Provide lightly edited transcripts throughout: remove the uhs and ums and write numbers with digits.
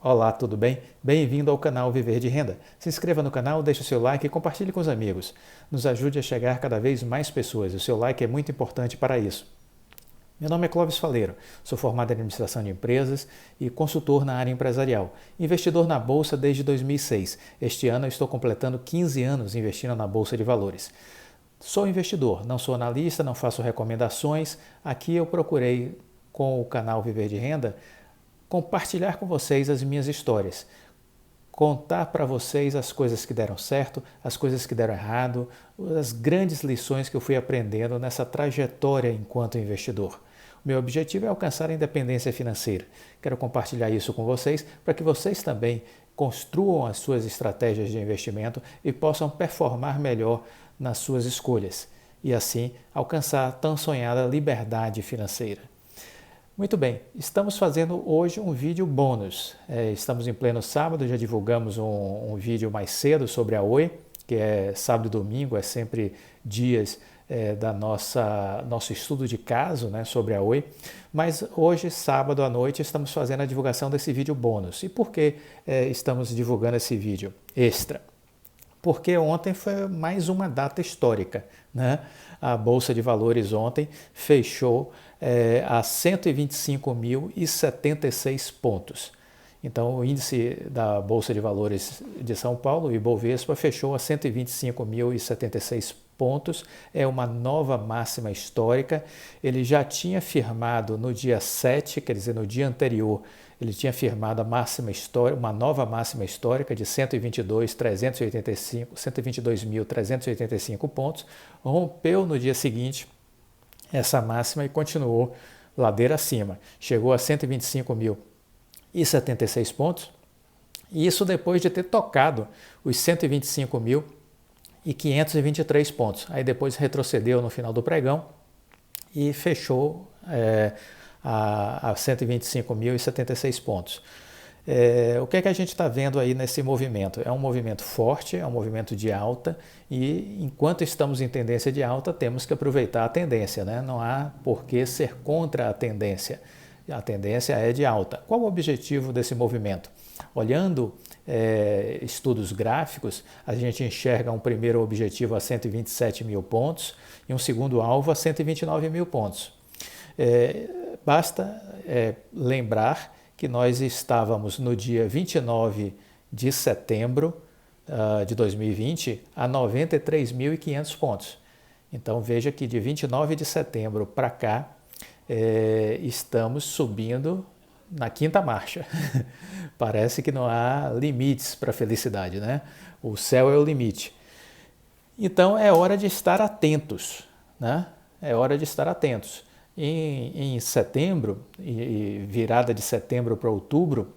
Olá, tudo bem? Bem-vindo ao canal Viver de Renda. Se inscreva no canal, deixe o seu like e compartilhe com os amigos. Nos ajude a chegar cada vez mais pessoas. O seu like é muito importante para isso. Meu nome é Clóvis Faleiro, sou formado em administração de empresas e consultor na área empresarial. Investidor na Bolsa desde 2006. Este ano eu estou completando 15 anos investindo na Bolsa de Valores. Sou investidor, não sou analista, não faço recomendações. Aqui eu procurei, com o canal Viver de Renda, compartilhar com vocês as minhas histórias, contar para vocês as coisas que deram certo, as coisas que deram errado, as grandes lições que eu fui aprendendo nessa trajetória enquanto investidor. O meu objetivo é alcançar a independência financeira. Quero compartilhar isso com vocês para que vocês também construam as suas estratégias de investimento e possam performar melhor nas suas escolhas e assim alcançar a tão sonhada liberdade financeira. Muito bem, estamos fazendo hoje um vídeo bônus. Estamos em pleno sábado, já divulgamos um vídeo mais cedo sobre a Oi, que é sábado e domingo, é sempre dias da nosso estudo de caso, né, sobre a Oi. Mas hoje, sábado à noite, estamos fazendo a divulgação desse vídeo bônus. E por que estamos divulgando esse vídeo extra? Porque ontem foi mais uma data histórica, né? A Bolsa de Valores ontem fechou a 125.076 pontos. Então, o índice da Bolsa de Valores de São Paulo, o Ibovespa, fechou a 125.076 pontos. É uma nova máxima histórica. Ele já tinha firmado no dia 7, quer dizer, no dia anterior, ele tinha firmado a máxima histórica, uma nova máxima histórica de 122.385 pontos, rompeu no dia seguinte essa máxima e continuou ladeira acima. Chegou a 125.076 pontos, e isso depois de ter tocado os 125.523 pontos. Aí depois retrocedeu no final do pregão e fechou a 125.076 pontos. O que é que a gente está vendo aí nesse movimento? É um movimento forte, é um movimento de alta, e enquanto estamos em tendência de alta, temos que aproveitar a tendência, né? Não há por que ser contra a tendência. A tendência é de alta. Qual o objetivo desse movimento? Olhando estudos gráficos, a gente enxerga um primeiro objetivo a 127 mil pontos e um segundo alvo a 129 mil pontos. Basta lembrar que nós estávamos no dia 29 de setembro de 2020 a 93.500 pontos. Então veja que de 29 de setembro para cá estamos subindo na quinta marcha. Parece que não há limites para a felicidade, né? O céu é o limite. Então é hora de estar atentos, né? É hora de estar atentos. Em setembro, e virada de setembro para outubro,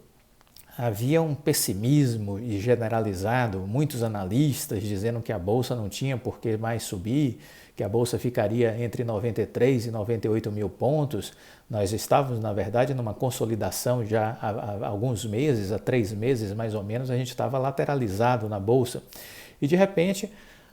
havia um pessimismo generalizado, muitos analistas dizendo que a Bolsa não tinha por que mais subir, que a Bolsa ficaria entre 93 e 98 mil pontos. Nós estávamos, na verdade, numa consolidação já há alguns meses, há 3 meses mais ou menos, a gente estava lateralizado na Bolsa. E de repente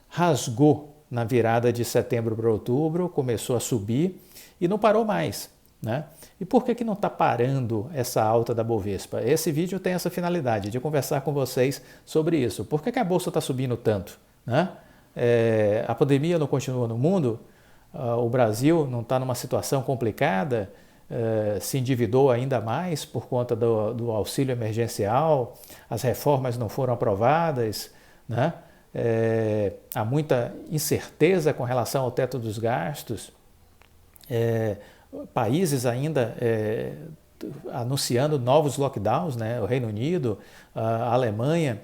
rasgou na virada de setembro para outubro, começou a subir e não parou mais, né? E por que não está parando essa alta da Bovespa? Esse vídeo tem essa finalidade de conversar com vocês sobre isso. Por que a Bolsa está subindo tanto, né? A pandemia não continua no mundo, o Brasil não está numa situação complicada, se endividou ainda mais por conta do auxílio emergencial, as reformas não foram aprovadas, né? Há muita incerteza com relação ao teto dos gastos, países ainda anunciando novos lockdowns, né? O Reino Unido, a Alemanha,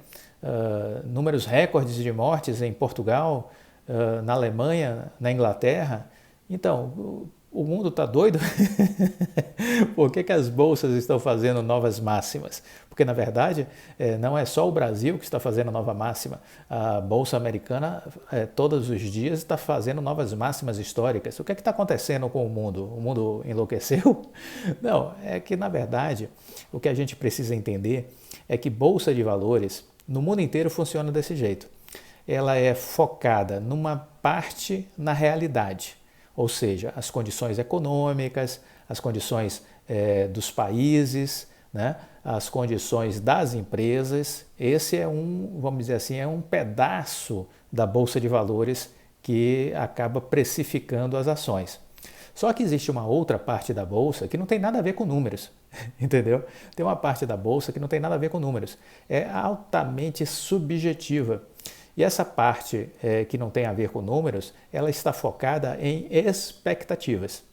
números recordes de mortes em Portugal, na Alemanha, na Inglaterra. Então, o mundo está doido? Por que as bolsas estão fazendo novas máximas? Porque, na verdade, não é só o Brasil que está fazendo nova máxima. A Bolsa Americana, todos os dias, está fazendo novas máximas históricas. O que está acontecendo com o mundo? O mundo enlouqueceu? Não, é que, na verdade, o que a gente precisa entender é que Bolsa de Valores, no mundo inteiro, funciona desse jeito. Ela é focada numa parte na realidade. Ou seja, as condições econômicas, as condições dos países, né, as condições das empresas. Esse é vamos dizer assim, é um pedaço da Bolsa de Valores que acaba precificando as ações. Só que existe uma outra parte da Bolsa que não tem nada a ver com números, entendeu? Tem uma parte da Bolsa que não tem nada a ver com números. É altamente subjetiva. E essa parte que não tem a ver com números, ela está focada em expectativas.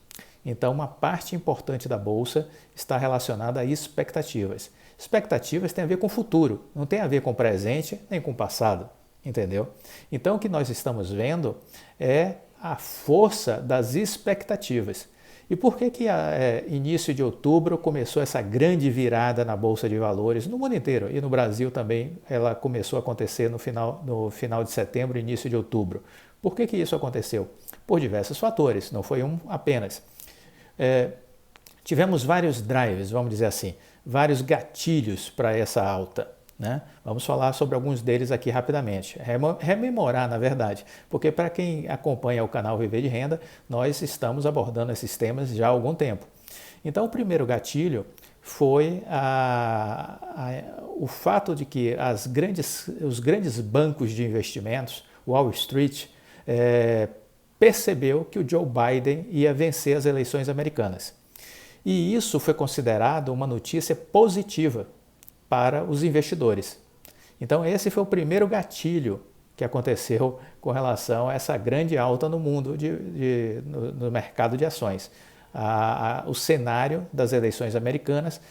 Então, uma parte importante da Bolsa está relacionada a expectativas. Expectativas têm a ver com o futuro, não tem a ver com o presente nem com o passado, entendeu? Então, o que nós estamos vendo é a força das expectativas. E por que início de outubro começou essa grande virada na Bolsa de Valores no mundo inteiro? E no Brasil também ela começou a acontecer no final de setembro, início de outubro. Por que isso aconteceu? Por diversos fatores, não foi um apenas. Tivemos vários drives, vamos dizer assim, vários gatilhos para essa alta. Né? Vamos falar sobre alguns deles aqui rapidamente. Rememorar, na verdade, porque para quem acompanha o canal Viver de Renda, nós estamos abordando esses temas já há algum tempo. Então, o primeiro gatilho foi o fato de que os grandes bancos de investimentos, Wall Street, percebeu que o Joe Biden ia vencer as eleições americanas. E isso foi considerado uma notícia positiva para os investidores. Então esse foi o primeiro gatilho que aconteceu com relação a essa grande alta no mundo, no mercado de ações. O cenário das eleições americanas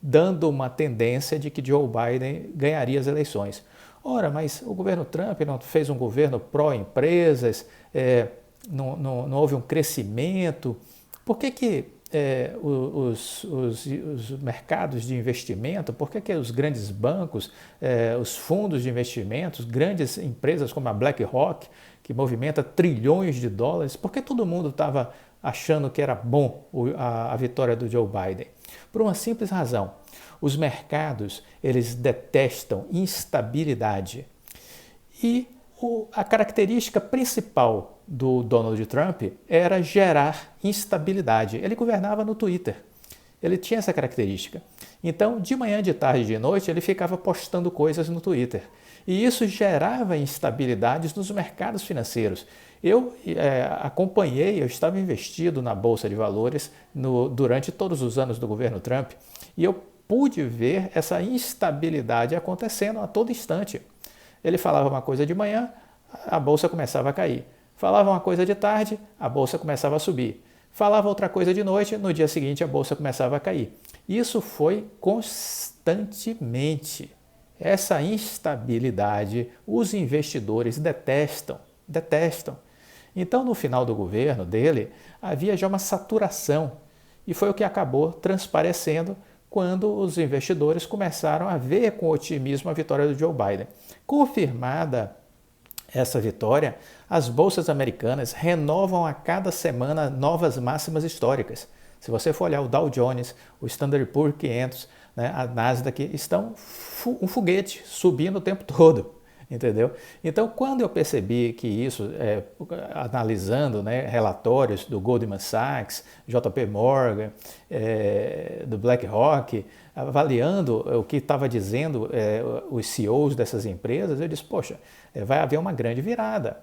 dando uma tendência de que Joe Biden ganharia as eleições. Ora, mas o governo Trump não fez um governo pró-empresas, não houve um crescimento. Por que os mercados de investimento, por que os grandes bancos, os fundos de investimentos, grandes empresas como a BlackRock, que movimenta trilhões de dólares, por que todo mundo estava achando que era bom a vitória do Joe Biden? Por uma simples razão. Os mercados, eles detestam instabilidade. E a característica principal do Donald Trump era gerar instabilidade. Ele governava no Twitter. Ele tinha essa característica. Então, de manhã, de tarde, de noite, ele ficava postando coisas no Twitter. E isso gerava instabilidades nos mercados financeiros. Eu acompanhei, eu estava investido na Bolsa de Valores durante todos os anos do governo Trump e eu pude ver essa instabilidade acontecendo a todo instante. Ele falava uma coisa de manhã, a Bolsa começava a cair. Falava uma coisa de tarde, a Bolsa começava a subir. Falava outra coisa de noite, no dia seguinte a Bolsa começava a cair. Isso foi constantemente. Essa instabilidade os investidores detestam. Então, no final do governo dele, havia já uma saturação. E foi o que acabou transparecendo quando os investidores começaram a ver com otimismo a vitória do Joe Biden. Confirmada essa vitória, as bolsas americanas renovam a cada semana novas máximas históricas. Se você for olhar o Dow Jones, o Standard Poor's 500, né, a Nasdaq, estão um foguete subindo o tempo todo. Entendeu? Então, quando eu percebi que isso, analisando, né, relatórios do Goldman Sachs, JP Morgan, do BlackRock, avaliando o que estava dizendo os CEOs dessas empresas, eu disse, poxa, vai haver uma grande virada.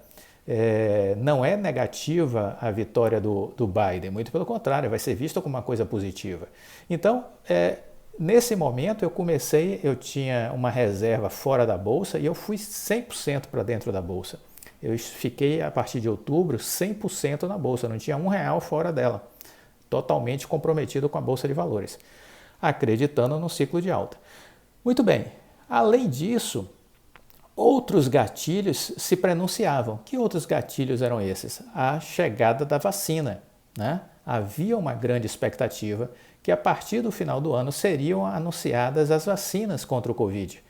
Não é negativa a vitória do Biden, muito pelo contrário, vai ser vista como uma coisa positiva. Então, nesse momento eu tinha uma reserva fora da Bolsa e eu fui 100% para dentro da Bolsa. Eu fiquei, a partir de outubro, 100% na Bolsa, não tinha R$1 fora dela. Totalmente comprometido com a Bolsa de Valores, acreditando no ciclo de alta. Muito bem, além disso, outros gatilhos se prenunciavam. Que outros gatilhos eram esses? A chegada da vacina, né? Havia uma grande expectativa que a partir do final do ano seriam anunciadas as vacinas contra o Covid.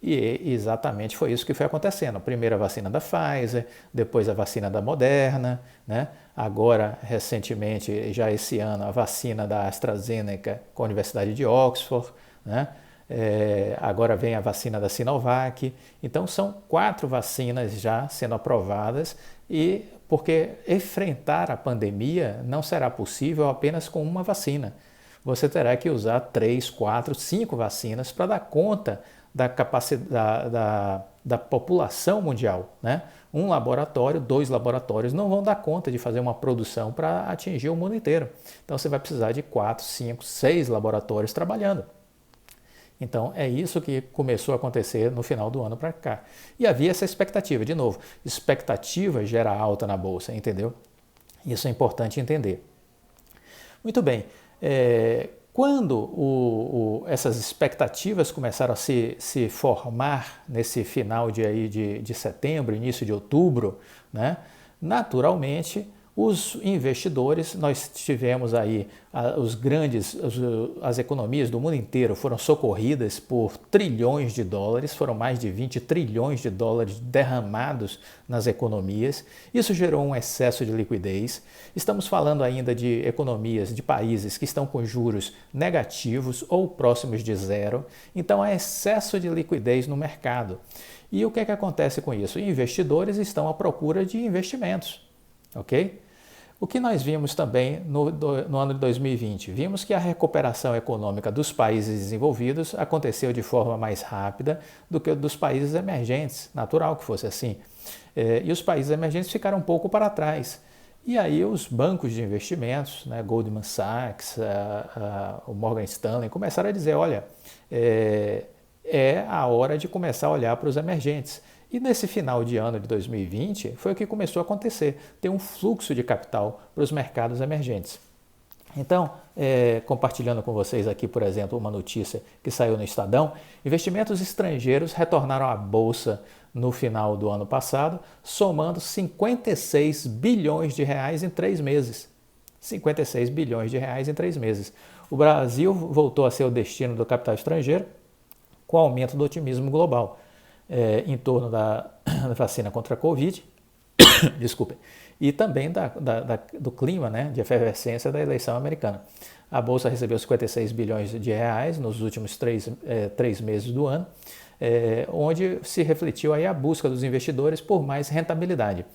E exatamente foi isso que foi acontecendo. Primeiro a vacina da Pfizer, depois a vacina da Moderna, né? Agora, recentemente, já esse ano, a vacina da AstraZeneca com a Universidade de Oxford, né? Agora vem a vacina da Sinovac. Então são 4 vacinas já sendo aprovadas e porque enfrentar a pandemia não será possível apenas com uma vacina. você terá que usar 3, 4, 5 vacinas para dar conta da capacidade da população mundial, né? Um laboratório, 2 laboratórios não vão dar conta de fazer uma produção para atingir o mundo inteiro. Então você vai precisar de 4, 5, 6 laboratórios trabalhando. Então é isso que começou a acontecer no final do ano para cá. E havia essa expectativa, de novo, expectativa gera alta na bolsa, entendeu? Isso é importante entender. Muito bem, quando essas expectativas começaram a se formar nesse final de setembro, início de outubro, né, naturalmente os investidores, nós tivemos aí as economias do mundo inteiro foram socorridas por trilhões de dólares, foram mais de 20 trilhões de dólares derramados nas economias. Isso gerou um excesso de liquidez. Estamos falando ainda de economias de países que estão com juros negativos ou próximos de zero. Então há excesso de liquidez no mercado. E o que é que acontece com isso? Investidores estão à procura de investimentos. Ok? O que nós vimos também no ano de 2020? Vimos que a recuperação econômica dos países desenvolvidos aconteceu de forma mais rápida do que dos países emergentes, natural que fosse assim. E os países emergentes ficaram um pouco para trás. E aí os bancos de investimentos, né, Goldman Sachs, o Morgan Stanley, começaram a dizer, olha, é a hora de começar a olhar para os emergentes. E nesse final de ano de 2020 foi o que começou a acontecer, ter um fluxo de capital para os mercados emergentes. Então, compartilhando com vocês aqui, por exemplo, uma notícia que saiu no Estadão, investimentos estrangeiros retornaram à Bolsa no final do ano passado, somando 56 bilhões de reais em 3 meses. 56 bilhões de reais em 3 meses. O Brasil voltou a ser o destino do capital estrangeiro com o aumento do otimismo global. Em torno da vacina contra a Covid, desculpem, e também do clima, né, de efervescência da eleição americana. A Bolsa recebeu 56 bilhões de reais nos últimos 3 meses do ano, onde se refletiu aí a busca dos investidores por mais rentabilidade.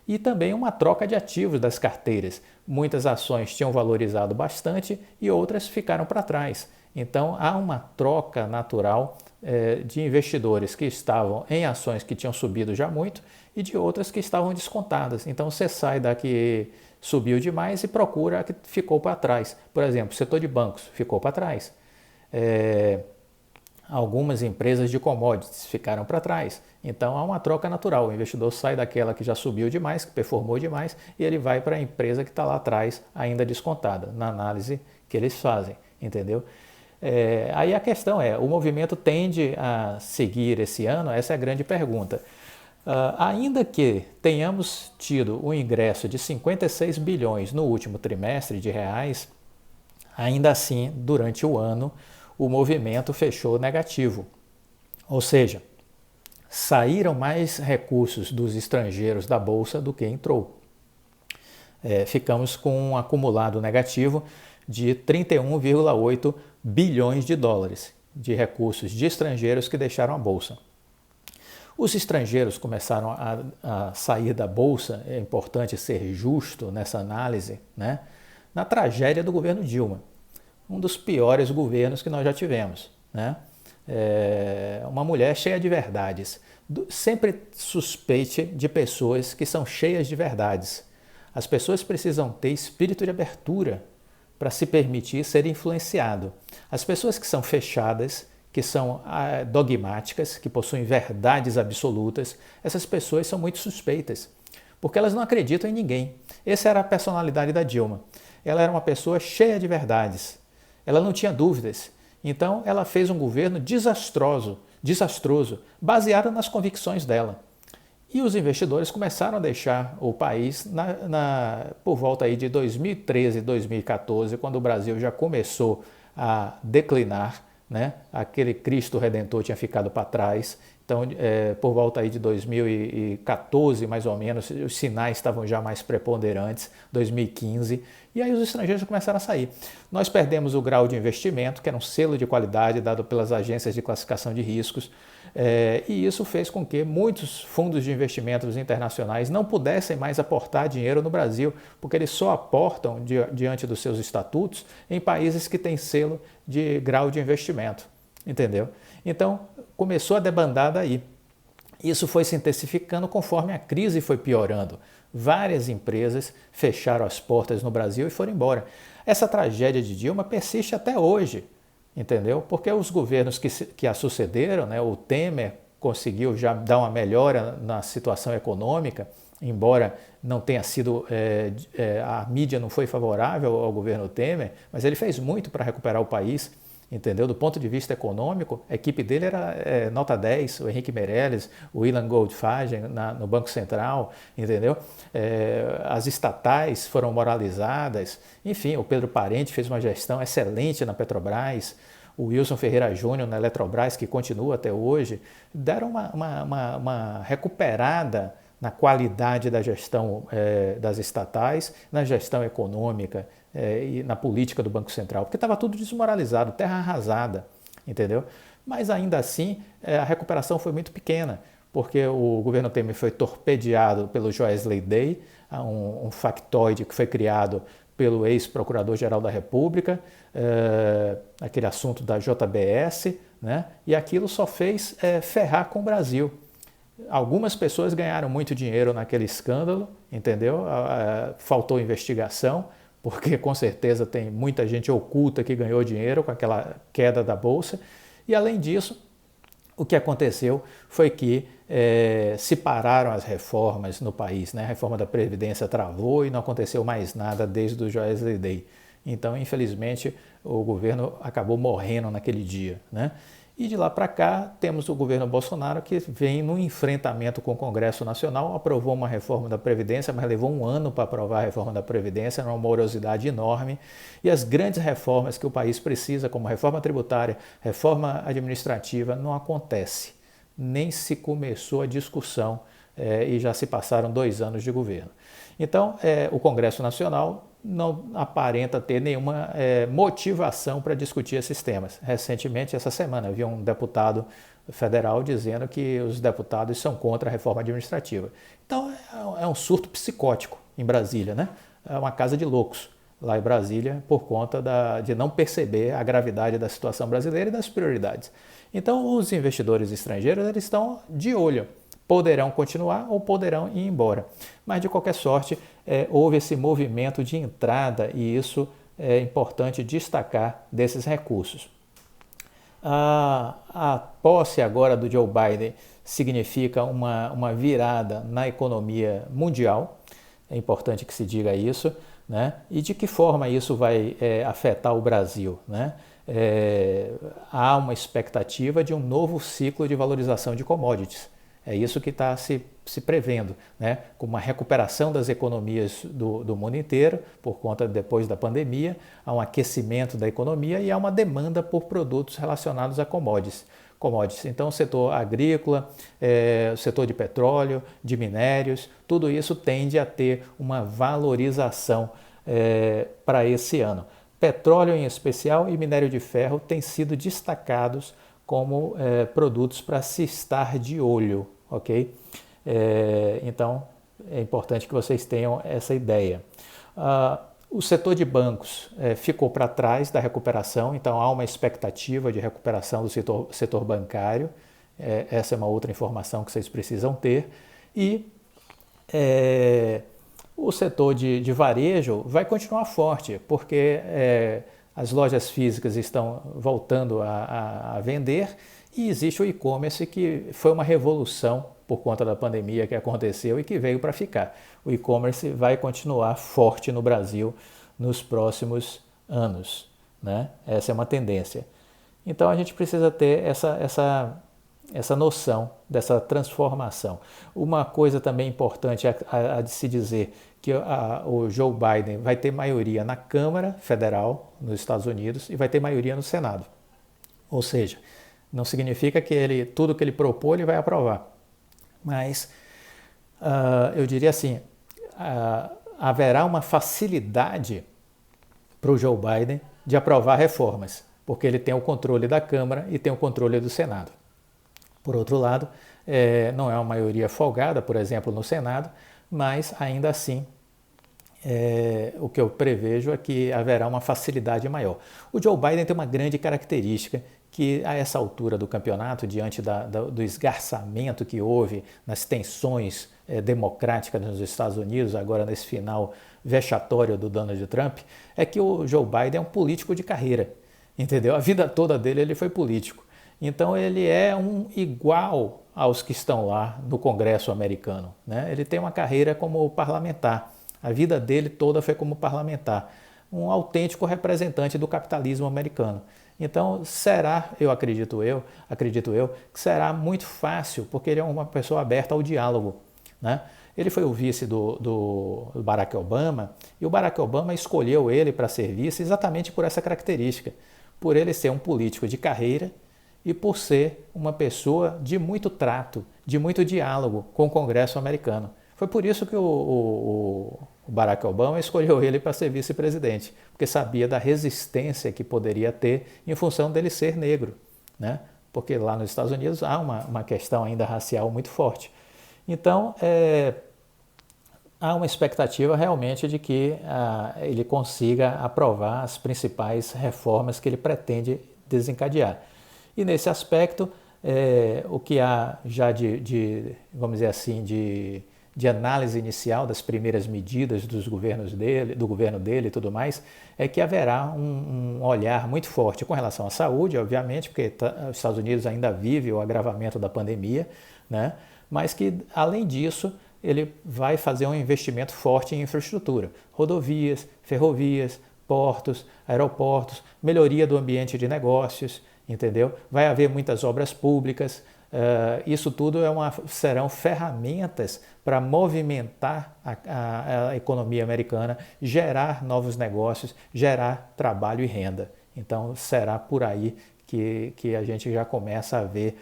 E também uma troca de ativos das carteiras. Muitas ações tinham valorizado bastante e outras ficaram para trás. Então há uma troca natural de investidores que estavam em ações que tinham subido já muito e de outras que estavam descontadas. Então você sai da que subiu demais e procura a que ficou para trás. Por exemplo, o setor de bancos ficou para trás. Algumas empresas de commodities ficaram para trás. Então há uma troca natural. O investidor sai daquela que já subiu demais, que performou demais, e ele vai para a empresa que está lá atrás, ainda descontada, na análise que eles fazem, entendeu? Aí a questão o movimento tende a seguir esse ano? Essa é a grande pergunta. Ainda que tenhamos tido um ingresso de 56 bilhões no último trimestre de reais, ainda assim, durante o ano, o movimento fechou negativo. Ou seja, saíram mais recursos dos estrangeiros da Bolsa do que entrou. Ficamos com um acumulado negativo de 31,8 bilhões de dólares de recursos de estrangeiros que deixaram a Bolsa. Os estrangeiros começaram a sair da Bolsa, é importante ser justo nessa análise, né? Na tragédia do governo Dilma, um dos piores governos que nós já tivemos, né? Uma mulher cheia de verdades. Sempre suspeite de pessoas que são cheias de verdades. As pessoas precisam ter espírito de abertura para se permitir ser influenciado. As pessoas que são fechadas, que são dogmáticas, que possuem verdades absolutas, essas pessoas são muito suspeitas, porque elas não acreditam em ninguém. Essa era a personalidade da Dilma. Ela era uma pessoa cheia de verdades. Ela não tinha dúvidas. Então, ela fez um governo desastroso, baseado nas convicções dela. E os investidores começaram a deixar o país por volta aí de 2013, 2014, quando o Brasil já começou a declinar, né? Aquele Cristo Redentor tinha ficado para trás, Então, por volta aí de 2014, mais ou menos, os sinais estavam já mais preponderantes, 2015, e aí os estrangeiros começaram a sair. Nós perdemos o grau de investimento, que era um selo de qualidade dado pelas agências de classificação de riscos, e isso fez com que muitos fundos de investimentos internacionais não pudessem mais aportar dinheiro no Brasil, porque eles só aportam diante dos seus estatutos em países que têm selo de grau de investimento, entendeu? Então, começou a debandada aí. Isso foi se intensificando conforme a crise foi piorando. Várias empresas fecharam as portas no Brasil e foram embora. Essa tragédia de Dilma persiste até hoje, entendeu? Porque os governos que a sucederam, né, o Temer conseguiu já dar uma melhora na situação econômica, embora não tenha sido, a mídia não foi favorável ao governo Temer, mas ele fez muito para recuperar o país. Entendeu? Do ponto de vista econômico, a equipe dele era nota 10, o Henrique Meirelles, o Ilan Goldfagen no Banco Central, entendeu? As estatais foram moralizadas, enfim, o Pedro Parente fez uma gestão excelente na Petrobras, o Wilson Ferreira Júnior na Eletrobras, que continua até hoje, deram uma recuperada na qualidade da gestão das estatais, na gestão econômica e na política do Banco Central, porque estava tudo desmoralizado, terra arrasada, entendeu? Mas ainda assim a recuperação foi muito pequena, porque o governo Temer foi torpedeado pelo Joesley Day, um factoide que foi criado pelo ex-procurador-geral da República, aquele assunto da JBS, né? E aquilo só fez ferrar com o Brasil. Algumas pessoas ganharam muito dinheiro naquele escândalo, entendeu? Faltou investigação, porque com certeza tem muita gente oculta que ganhou dinheiro com aquela queda da Bolsa. E além disso, o que aconteceu foi que se pararam as reformas no país, né? A reforma da Previdência travou e não aconteceu mais nada desde o Joesley Day. Então, infelizmente, o governo acabou morrendo naquele dia, né? E de lá para cá, temos o governo Bolsonaro que vem no enfrentamento com o Congresso Nacional, aprovou uma reforma da Previdência, mas levou um ano para aprovar a reforma da Previdência, uma morosidade enorme. E as grandes reformas que o país precisa, como reforma tributária, reforma administrativa, não acontece. Nem se começou a discussão e já se passaram 2 anos de governo. Então, o Congresso Nacional não aparenta ter nenhuma motivação para discutir esses temas. Recentemente, essa semana, eu vi um deputado federal dizendo que os deputados são contra a reforma administrativa. Então, é um surto psicótico em Brasília, né? É uma casa de loucos lá em Brasília por conta de não perceber a gravidade da situação brasileira e das prioridades. Então, os investidores estrangeiros eles estão de olho. Poderão continuar ou poderão ir embora. Mas, de qualquer sorte, houve esse movimento de entrada e isso é importante destacar desses recursos. A posse agora do Joe Biden significa uma virada na economia mundial, é importante que se diga isso, né? E de que forma isso vai afetar o Brasil, né? Há uma expectativa de um novo ciclo de valorização de commodities. É isso que está se prevendo, né? Com uma recuperação das economias do mundo inteiro, por conta depois da pandemia, há um aquecimento da economia e há uma demanda por produtos relacionados a commodities. Então, o setor agrícola, o setor de petróleo, de minérios, tudo isso tende a ter uma valorização para esse ano. Petróleo em especial e minério de ferro têm sido destacados como produtos para se estar de olho, ok? Então, é importante que vocês tenham essa ideia. O setor de bancos ficou para trás da recuperação, então há uma expectativa de recuperação do setor bancário, essa é uma outra informação que vocês precisam ter, e o setor de varejo vai continuar forte, porque as lojas físicas estão voltando a vender e existe o e-commerce que foi uma revolução por conta da pandemia que aconteceu e que veio para ficar. O e-commerce vai continuar forte no Brasil nos próximos anos, né? Essa é uma tendência. Então a gente precisa ter essa noção dessa transformação. Uma coisa também importante a de se dizer que o Joe Biden vai ter maioria na Câmara Federal nos Estados Unidos e vai ter maioria no Senado. Ou seja, Não significa que tudo que ele propor ele vai aprovar. Mas eu diria assim, haverá uma facilidade para o Joe Biden de aprovar reformas, porque ele tem o controle da Câmara e tem o controle do Senado. Por outro lado, não é uma maioria folgada, por exemplo, no Senado, mas ainda assim o que eu prevejo é que haverá uma facilidade maior. O Joe Biden tem uma grande característica que a essa altura do campeonato, diante do esgarçamento que houve nas tensões democráticas nos Estados Unidos, agora nesse final vexatório do Donald Trump, é que o Joe Biden é um político de carreira, entendeu? A vida toda dele ele foi político. Então ele é um igual aos que estão lá no Congresso americano, né? Ele tem uma carreira como parlamentar. A vida dele toda foi como parlamentar, um autêntico representante do capitalismo americano. Então será, acredito eu, que será muito fácil, porque ele é uma pessoa aberta ao diálogo, né? Ele foi o vice do Barack Obama, e o Barack Obama escolheu ele para ser vice exatamente por essa característica, por ele ser um político de carreira e por ser uma pessoa de muito trato, de muito diálogo com o Congresso americano. Foi por isso que o Barack Obama escolheu ele para ser vice-presidente, porque sabia da resistência que poderia ter em função dele ser negro, né? Porque lá nos Estados Unidos há uma questão ainda racial muito forte. Então, há uma expectativa realmente de que ele consiga aprovar as principais reformas que ele pretende desencadear. E nesse aspecto, o que há já vamos dizer assim, de análise inicial das primeiras medidas do governo dele e tudo mais, é que haverá um olhar muito forte com relação à saúde, obviamente, porque os Estados Unidos ainda vive o agravamento da pandemia, né? Mas que, além disso, ele vai fazer um investimento forte em infraestrutura, rodovias, ferrovias, portos, aeroportos, melhoria do ambiente de negócios, entendeu? Vai haver muitas obras públicas. Isso tudo serão ferramentas para movimentar a economia americana, gerar novos negócios, gerar trabalho e renda. Então será por aí que a gente já começa a ver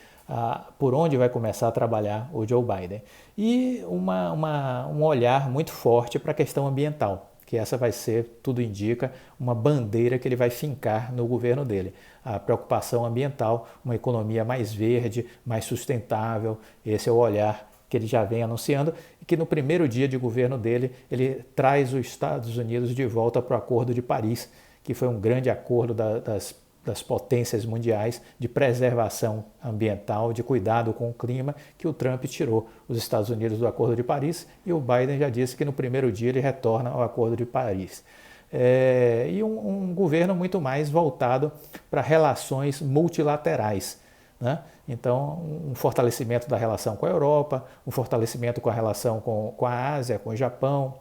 por onde vai começar a trabalhar o Joe Biden. E um olhar muito forte para a questão ambiental, que essa vai ser, tudo indica, uma bandeira que ele vai fincar no governo dele. A preocupação ambiental, uma economia mais verde, mais sustentável, esse é o olhar que ele já vem anunciando, e que no primeiro dia de governo dele, ele traz os Estados Unidos de volta para o Acordo de Paris, que foi um grande acordo das potências mundiais de preservação ambiental, de cuidado com o clima, que o Trump tirou os Estados Unidos do Acordo de Paris, e o Biden já disse que no primeiro dia ele retorna ao Acordo de Paris. E um governo muito mais voltado para relações multilaterais, né? Então, um fortalecimento da relação com a Europa, um fortalecimento com a relação com a Ásia, com o Japão,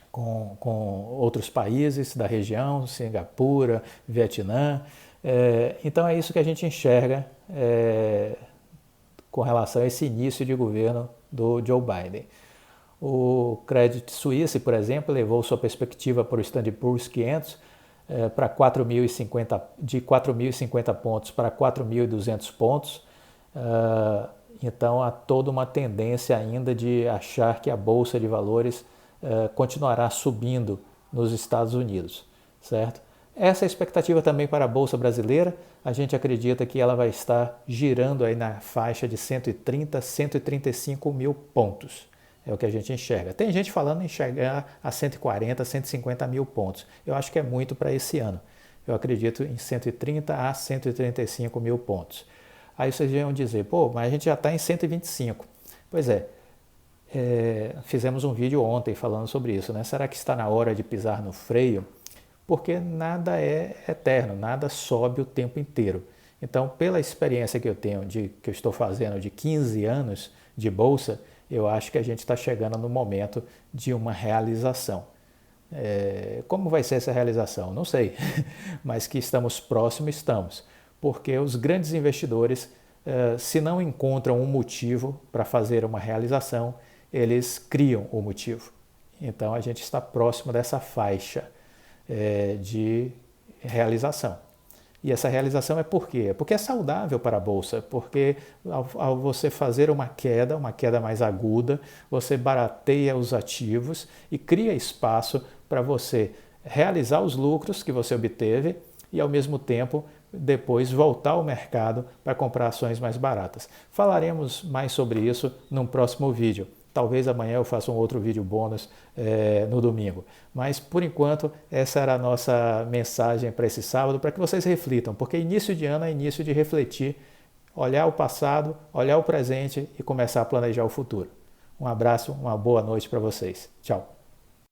com outros países da região, Singapura, Vietnã. Então é isso que a gente enxerga com relação a esse início de governo do Joe Biden. O Credit Suisse, por exemplo, levou sua perspectiva para o Standard Poor's 500 para 4.050, de 4.050 pontos para 4.200 pontos. Então há toda uma tendência ainda de achar que a Bolsa de Valores continuará subindo nos Estados Unidos, certo? Essa é a expectativa também para a Bolsa brasileira. A gente acredita que ela vai estar girando aí na faixa de 130, 135 mil pontos. É o que a gente enxerga. Tem gente falando em chegar a 140, 150 mil pontos. Eu acho que é muito para esse ano. Eu acredito em 130 a 135 mil pontos. Aí vocês vão dizer, pô, mas a gente já está em 125. Pois é, fizemos um vídeo ontem falando sobre isso, né? Será que está na hora de pisar no freio? Porque nada é eterno, nada sobe o tempo inteiro. Então, pela experiência que eu tenho, que eu estou fazendo de 15 anos de bolsa, eu acho que a gente está chegando no momento de uma realização. Como vai ser essa realização? Não sei, mas que estamos próximos, estamos. Porque os grandes investidores, se não encontram um motivo para fazer uma realização, eles criam o motivo. Então, a gente está próximo dessa faixa de realização. E essa realização é por quê? Porque é saudável para a bolsa, porque ao você fazer uma queda mais aguda, você barateia os ativos e cria espaço para você realizar os lucros que você obteve e, ao mesmo tempo, depois voltar ao mercado para comprar ações mais baratas. Falaremos mais sobre isso num próximo vídeo. Talvez amanhã eu faça um outro vídeo bônus no domingo. Mas, por enquanto, essa era a nossa mensagem para esse sábado, para que vocês reflitam, porque início de ano é início de refletir, olhar o passado, olhar o presente e começar a planejar o futuro. Um abraço, uma boa noite para vocês. Tchau.